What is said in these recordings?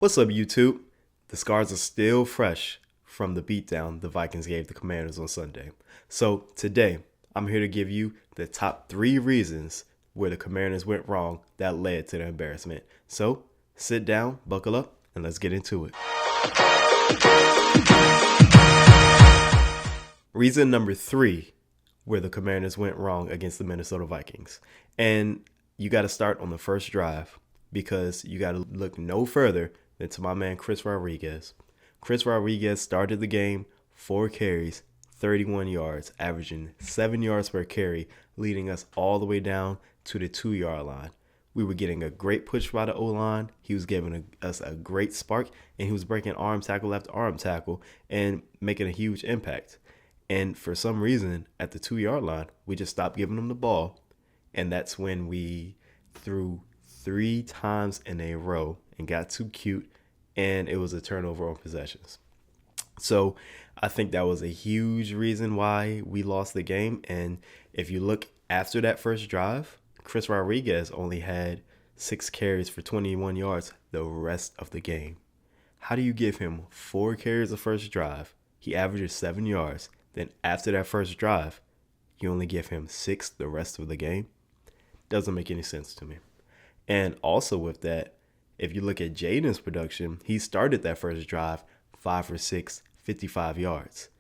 What's up, YouTube? The scars are still fresh from the beatdown the Vikings gave the Commanders on Sunday. So today, I'm here to give you the top 3 reasons where the Commanders went wrong that led to the embarrassment. So sit down, buckle up, and let's get into it. Reason number 3 where the Commanders went wrong against the Minnesota Vikings. And you got to start on the first drive because you got to look no further than to my man Chris Rodriguez. Chris Rodriguez started the game, 4 carries, 31 yards, averaging 7 yards per carry, leading us all the way down to the 2-yard line. We were getting a great push by the O-line. He was giving us a great spark, and he was breaking arm tackle after arm tackle and making a huge impact. And for some reason, at the 2-yard line, we just stopped giving him the ball, and that's when we threw 3 times in a row and got too cute, and it was a turnover on possessions. So I think that was a huge reason why we lost the game. And if you look after that first drive, Chris Rodriguez only had 6 carries for 21 yards the rest of the game. How do you give him 4 carries the first drive? He averages 7 yards. Then after that first drive, you only give him 6 the rest of the game? Doesn't make any sense to me. And also with that, if you look at Jaden's production, he started that first drive 5 for 6, 55 yards.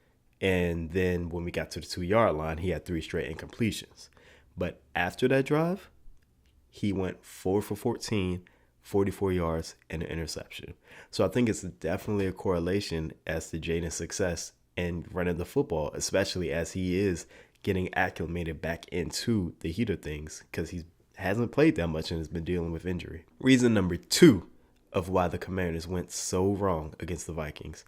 And then when we got to the 2-yard line, he had 3 straight incompletions. But after that drive, he went 4 for 14, 44 yards, and an interception. So I think it's definitely a correlation as to Jaden's success in running the football, especially as he is getting acclimated back into the heat of things because he hasn't played that much and has been dealing with injury. Reason number 2 of why the Commanders went so wrong against the Vikings.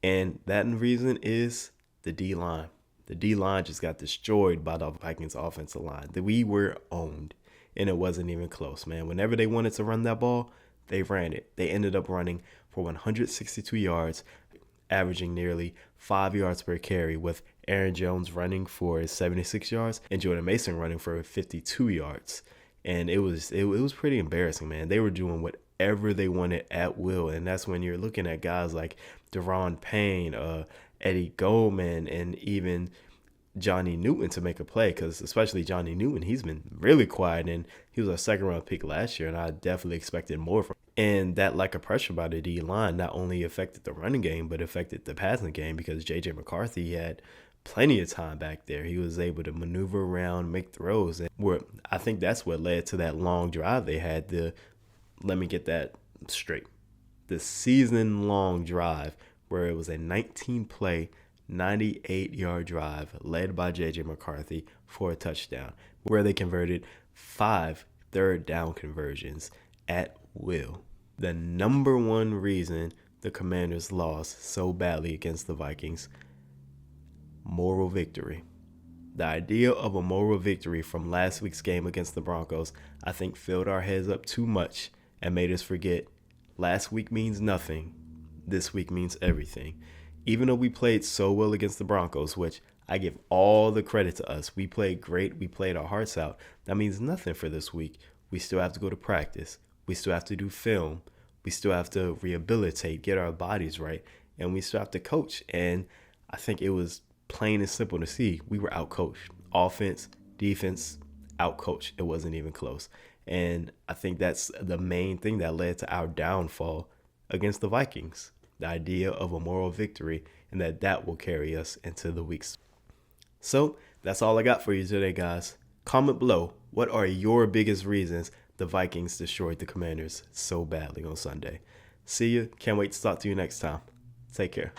And that reason is the D-line. The D-line just got destroyed by the Vikings offensive line. We were owned, and it wasn't even close, man. Whenever they wanted to run that ball, they ran it. They ended up running for 162 yards, averaging nearly 5 yards per carry, with Aaron Jones running for 76 yards and Jordan Mason running for 52 yards. And it was pretty embarrassing, man. They were doing whatever they wanted at will, and that's when you're looking at guys like Deron Payne, Eddie Goldman, and even Johnny Newton to make a play, because especially Johnny Newton, he's been really quiet, and he was a second-round pick last year, and I definitely expected more from him. And that lack of pressure by the D-line not only affected the running game, but affected the passing game because J.J. McCarthy had plenty of time back there. He was able to maneuver around, make throws. And I think that's what led to that long drive they had. Let me get that straight. The season-long drive where it was a 19-play, 98-yard drive led by J.J. McCarthy for a touchdown, where they converted 5 third-down conversions at will. The number 1 reason the Commanders lost so badly against the Vikings: moral victory. The idea of a moral victory from last week's game against the Broncos, I think, filled our heads up too much and made us forget last week means nothing. This week means everything. Even though we played so well against the Broncos, which I give all the credit to us, we played great, we played our hearts out, that means nothing for this week. We still have to go to practice. We still have to do film. We still have to rehabilitate, get our bodies right, and we still have to coach. And I think it was plain and simple to see we were outcoached. Offense, defense, outcoached. It wasn't even close. And I think that's the main thing that led to our downfall against the Vikings. The idea of a moral victory, and that will carry us into the weeks. So that's all I got for you today, guys. Comment below, what are your biggest reasons the Vikings destroyed the Commanders so badly on Sunday? See you. Can't wait to talk to you next time. Take care.